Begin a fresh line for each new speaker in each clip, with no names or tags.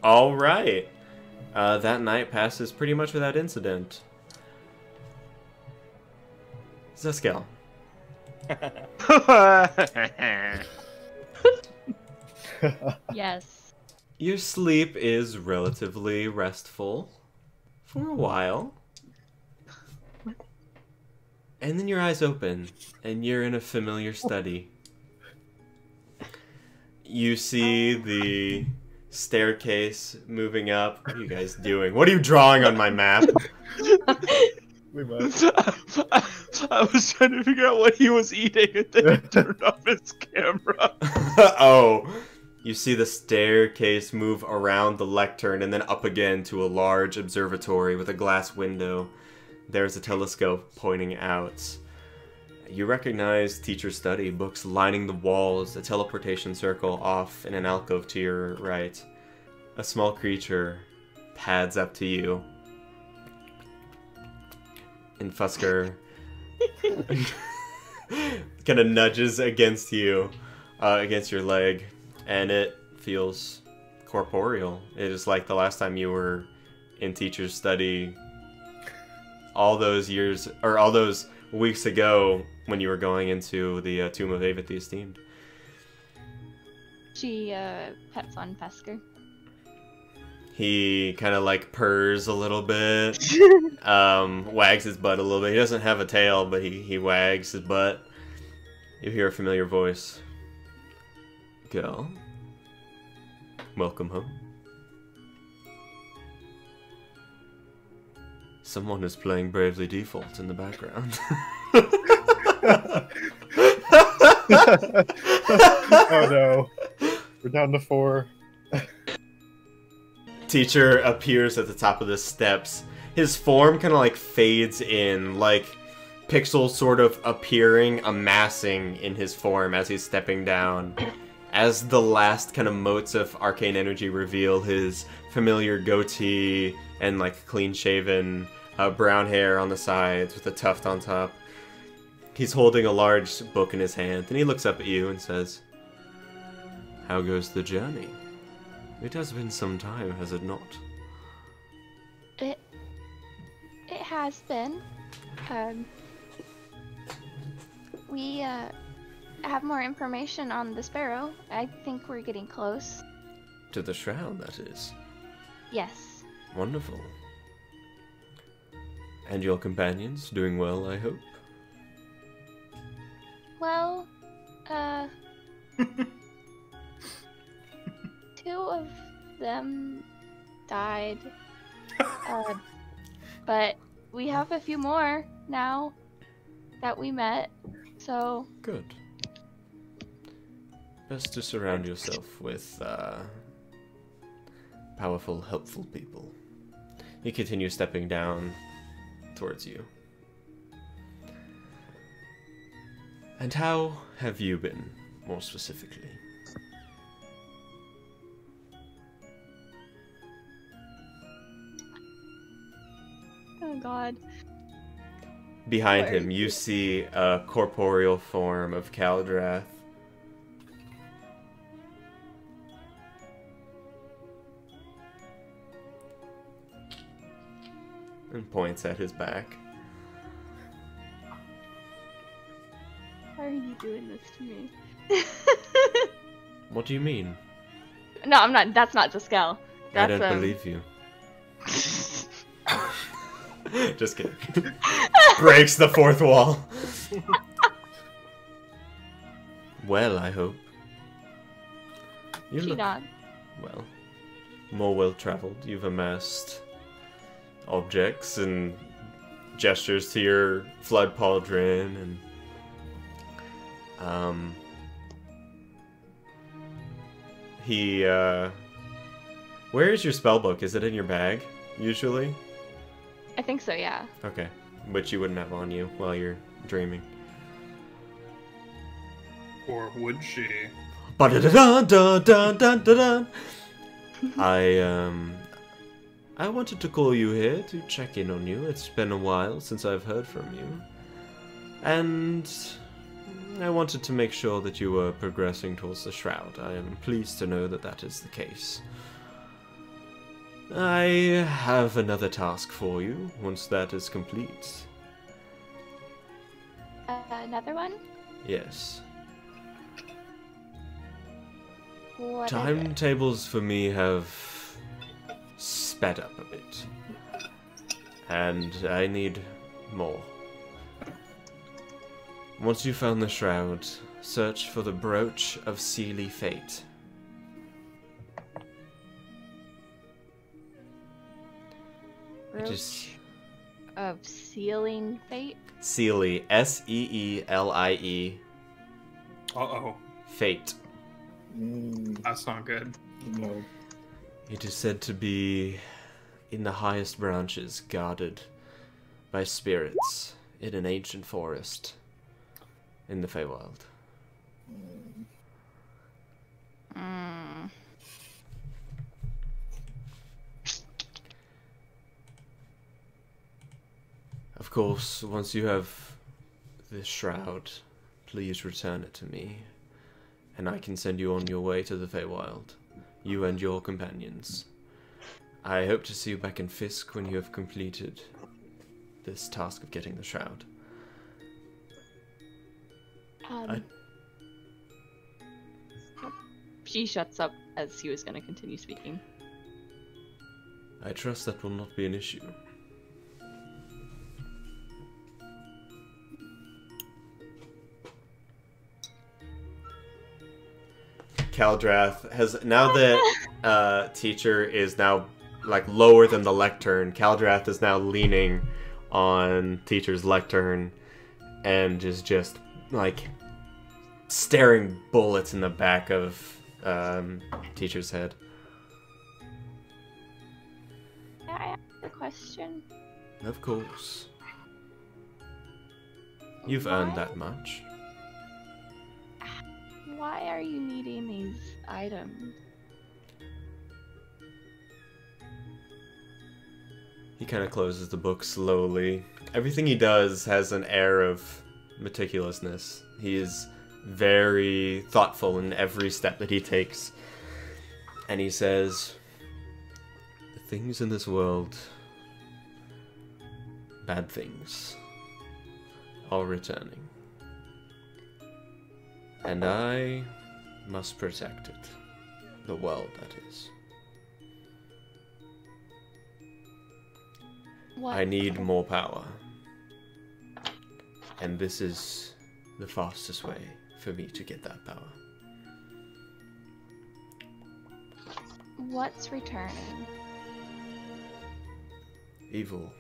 All right. That night passes pretty much without incident. Zuskell.
Yes.
Your sleep is relatively restful for a while. And then your eyes open, and you're in a familiar study. You see the staircase moving up. What are you guys doing? What are you drawing on my map?
We must.
I was trying to figure out what he was eating and then he turned off his camera.
Oh. You see the staircase move around the lectern and then up again to a large observatory with a glass window. There's a telescope pointing out. You recognize teacher study, books lining the walls, a teleportation circle off in an alcove to your right. A small creature pads up to you. And Fusker kind of nudges against you, against your leg, and it feels corporeal. It is like the last time you were in teacher's study all those years, or all those weeks ago when you were going into the Tomb of Ava the Esteemed.
She pets on Fesker.
He kind of like purrs a little bit, wags his butt a little bit. He doesn't have a tail, but he wags his butt. You hear a familiar voice. Girl, welcome home. Someone is playing Bravely Default in the background.
Oh no. We're down to 4.
Teacher appears at the top of the steps. His form kind of like fades in, like pixels sort of appearing, amassing in his form as he's stepping down. As the last kind of motes of arcane energy reveal his familiar goatee and like clean-shaven brown hair on the sides with a tuft on top. He's holding a large book in his hand, and he looks up at you and says, "How goes the journey? It has been some time, has it not?"
It has been. We have more information on the sparrow. I think we're getting close.
To the shroud, that is.
Yes.
Wonderful. And your companions doing well, I hope?
Well, 2 of them died. But we have a few more now that we met, so...
Good. Best to surround yourself with, powerful, helpful people. He continues stepping down towards you. And how have you been, more specifically?
Oh god.
Behind
Where
him, you see a corporeal form of Kaldrath. And points at his back.
Why are you doing this to me?
What do you mean?
No, I'm not. That's not Zuskell.
I
That's
don't believe you. Just kidding. Breaks the fourth wall. Well, I hope. You
She
look,
not.
well, more well-traveled. You've amassed objects and gestures to your flood pauldron and where is your spellbook? Is it in your bag usually?
I think so, yeah.
Okay, but you wouldn't have on you while you're dreaming.
Or would she?
Ba-da-da-dun-dun-dun-dun-dun. I wanted to call you here to check in on you. It's been a while since I've heard from you. And I wanted to make sure that you were progressing towards the shroud. I am pleased to know that that is the case. I have another task for you once that is complete.
Another one?
Yes.
What is it?
Timetables for me have sped up a bit. And I need more. Once you found the shroud, search for the brooch of Seelie Fate.
Brooch of Sealing Fate?
Seelie, Seelie.
Uh-oh.
Fate.
That's not good.
No.
It is said to be in the highest branches, guarded by spirits in an ancient forest in the Feywild. Of course, once you have this shroud, please return it to me, and I can send you on your way to the Feywild, you and your companions. I hope to see you back in Fisk when you have completed this task of getting the shroud.
She shuts up as he was going to continue speaking.
I trust that will not be an issue. Kaldrath has, now that teacher is now like lower than the lectern, Kaldrath is now leaning on teacher's lectern and is just like staring bullets in the back of teacher's head.
Can I ask a question?
Of course. You've earned that much.
Why are you needing these items?
He kind of closes the book slowly. Everything he does has an air of meticulousness. He is very thoughtful in every step that he takes. And he says, the things in this world, bad things, are returning. And I must protect it. The world, that is.
What?
I need more power. And this is the fastest way for me to get that power.
What's returning?
Evil.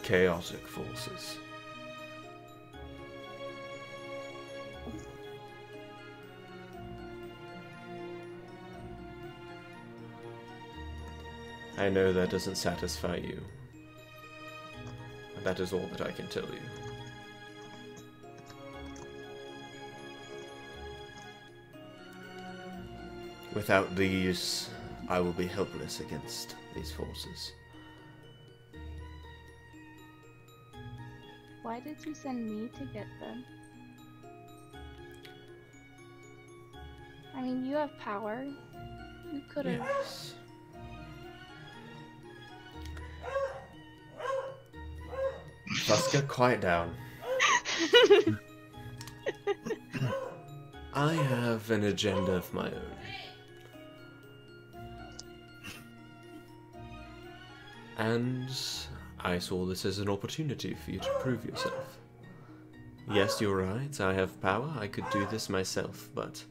Chaotic forces. I know that doesn't satisfy you. But that is all that I can tell you. Without these, I will be helpless against these forces.
Why did you send me to get them? I mean, you have power. You could have.
Yes. Zuskell, quiet down. I have an agenda of my own. And I saw this as an opportunity for you to prove yourself. Yes, you're right, I have power, I could do this myself, but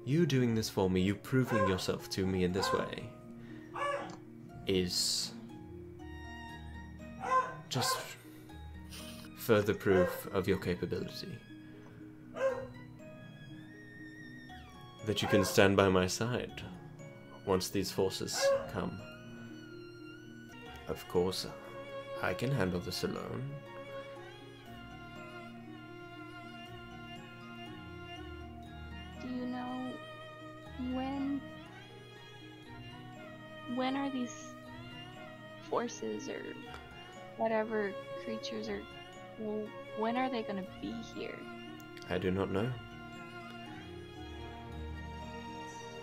you doing this for me, you proving yourself to me in this way, is just further proof of your capability. That you can stand by my side once these forces come. Of course, I can handle this alone.
Do you know when are these forces or whatever creatures are, well, when are they gonna be here?
I do not know.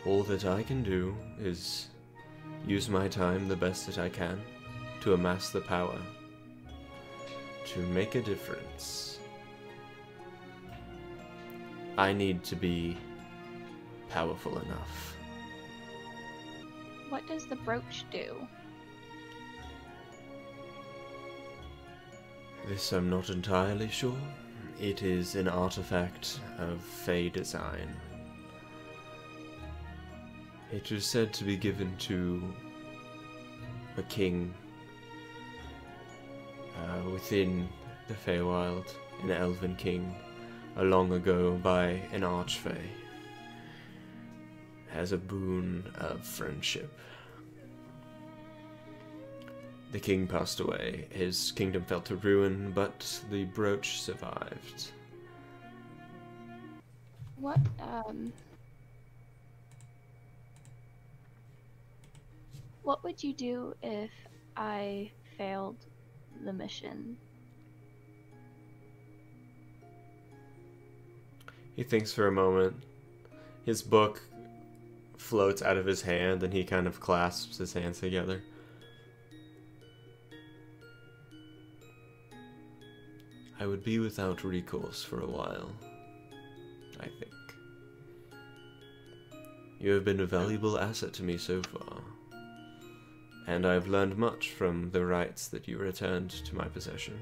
All that I can do is use my time the best that I can to amass the power to make a difference. I need to be powerful enough.
What does the brooch do?
This I'm not entirely sure. It is an artifact of Fey design. It is said to be given to a king within the Feywild, an elven king, long ago by an archfey, as a boon of friendship. The king passed away, his kingdom fell to ruin, but the brooch survived.
What would you do if I failed the mission?
He thinks for a moment. His book floats out of his hand and he kind of clasps his hands together. I would be without recourse for a while, I think. You have been a valuable asset to me so far, and I have learned much from the rights that you returned to my possession.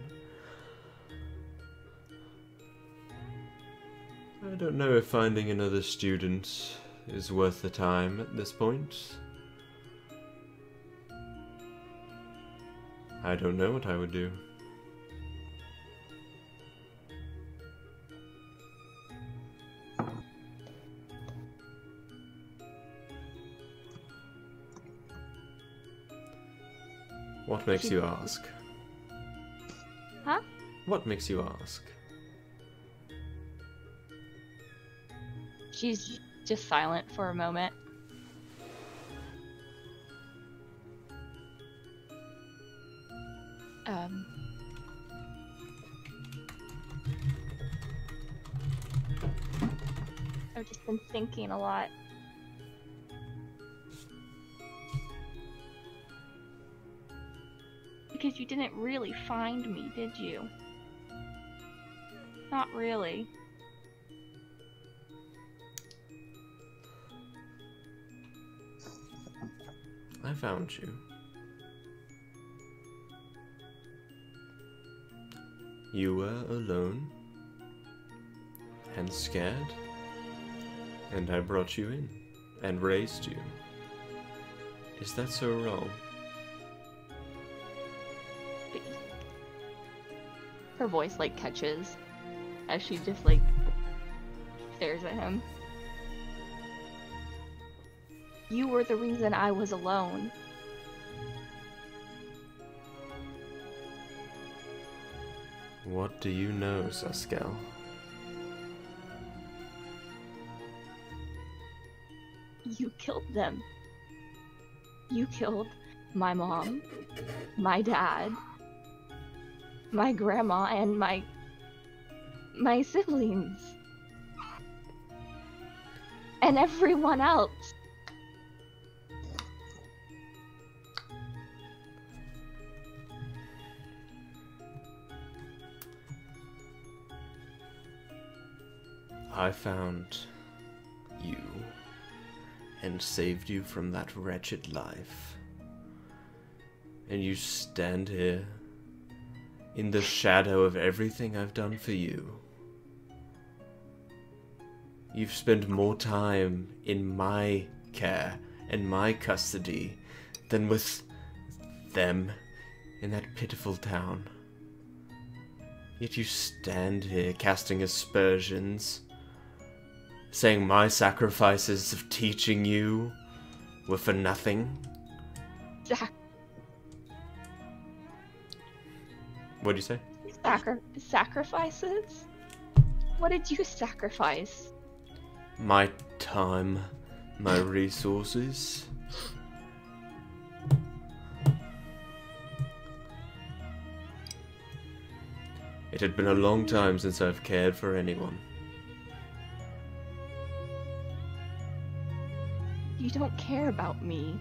I don't know if finding another student is worth the time at this point. I don't know what I would do. What makes you ask?
Huh?
What makes you ask?
She's just silent for a moment. I've just been thinking a lot. Because you didn't really find me, did you? Not really.
I found you. You were alone and scared, and I brought you in and raised you. Is that so wrong?
Her voice like catches as she just like stares at him. You were the reason I was alone.
What do you know, Zuskell?
You killed them. You killed my mom, my dad, my grandma, and my siblings. And everyone else.
I found you and saved you from that wretched life. And you stand here in the shadow of everything I've done for you. You've spent more time in my care and my custody than with them in that pitiful town. Yet you stand here casting aspersions, saying my sacrifices of teaching you were for nothing. What'd you say?
Sacrifices? What did you sacrifice?
My time, my resources. It had been a long time since I've cared for anyone.
You don't care about me.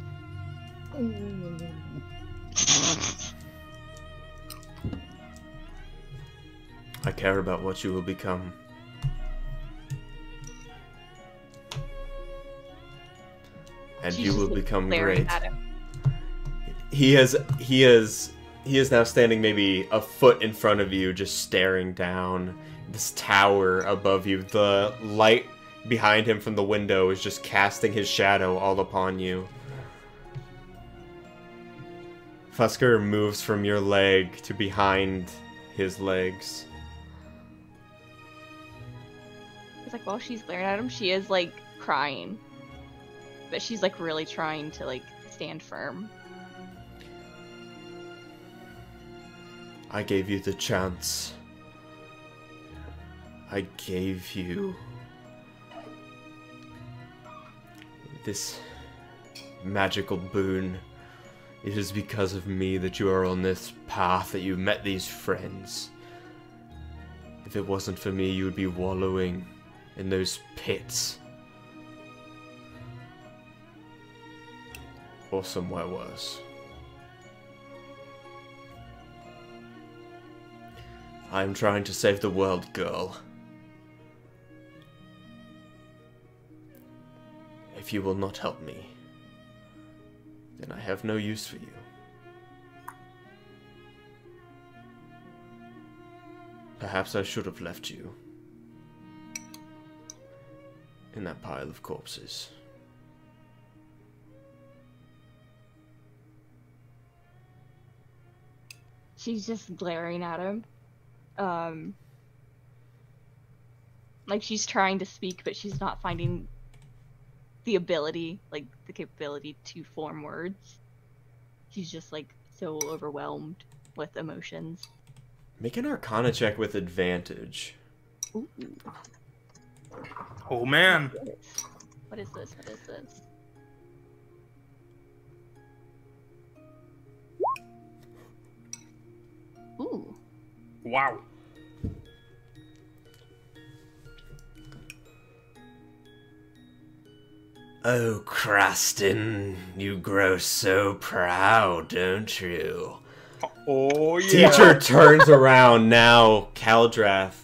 I care about what you will become. And
She's
you will
just, like,
become
glaring
great.
at him.
He is now standing maybe a foot in front of you, just staring down this tower above you. The light behind him from the window is just casting his shadow all upon you. Fusker moves from your leg to behind his legs.
It's like while she's glaring at him, she is like crying. But she's like really trying to like stand firm.
I gave you the chance. I gave you this magical boon. It is because of me that you are on this path, that you met these friends. If it wasn't for me, you would be wallowing in those pits. Or somewhere worse. I am trying to save the world, girl. If you will not help me, then I have no use for you. Perhaps I should have left you in that pile of corpses.
She's just glaring at him. Like she's trying to speak, but she's not finding the ability, like the capability to form words. She's just like so overwhelmed with emotions.
Make an Arcana check with advantage.
Ooh.
Oh man.
What is this? What is this? Ooh.
Wow.
Oh, Craston, you grow so proud, don't you?
Oh yeah.
Teacher turns around now. Kaldrath,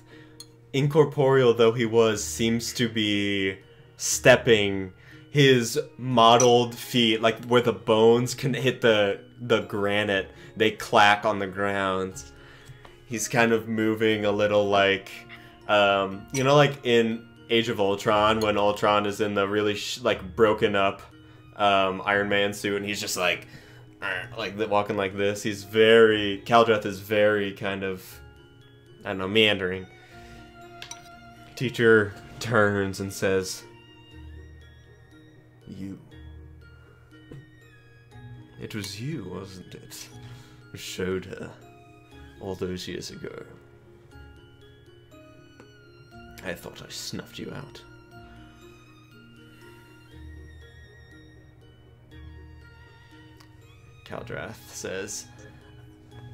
incorporeal though he was, seems to be stepping. His mottled feet, like where the bones can hit the granite, they clack on the ground. He's kind of moving a little like, you know, like in Age of Ultron when Ultron is in the really like broken up Iron Man suit, and he's just like walking like this. He's very, Kaldrath is very kind of, I don't know, meandering. Teacher turns and says, "You. It was you, wasn't it, who showed her all those years ago? I thought I snuffed you out." Kaldrath says,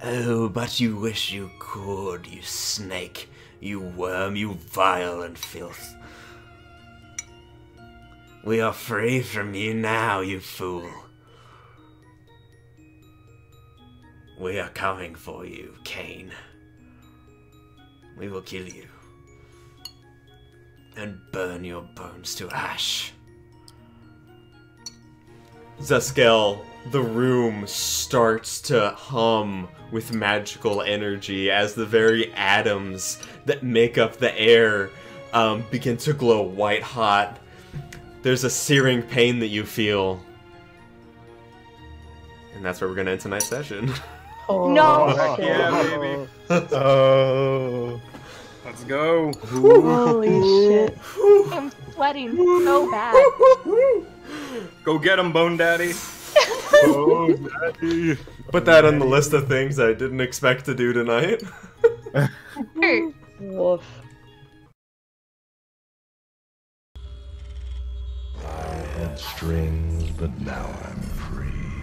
"Oh, but you wish you could, you snake, you worm, you violent filth. We are free from you now, you fool. We are coming for you, Cain. We will kill you and burn your bones to ash." Zuskell, the room starts to hum with magical energy as the very atoms that make up the air begin to glow white hot. There's a searing pain that you feel. And that's where we're going to end tonight's session.
Oh,
No!
Heck yeah, baby.
Oh.
Let's go.
Holy shit. I'm sweating so bad.
Go get him, Bone Daddy.
Oh, daddy.
Put that on the list of things I didn't expect to do tonight.
Woof.
I had strings, but now I'm free.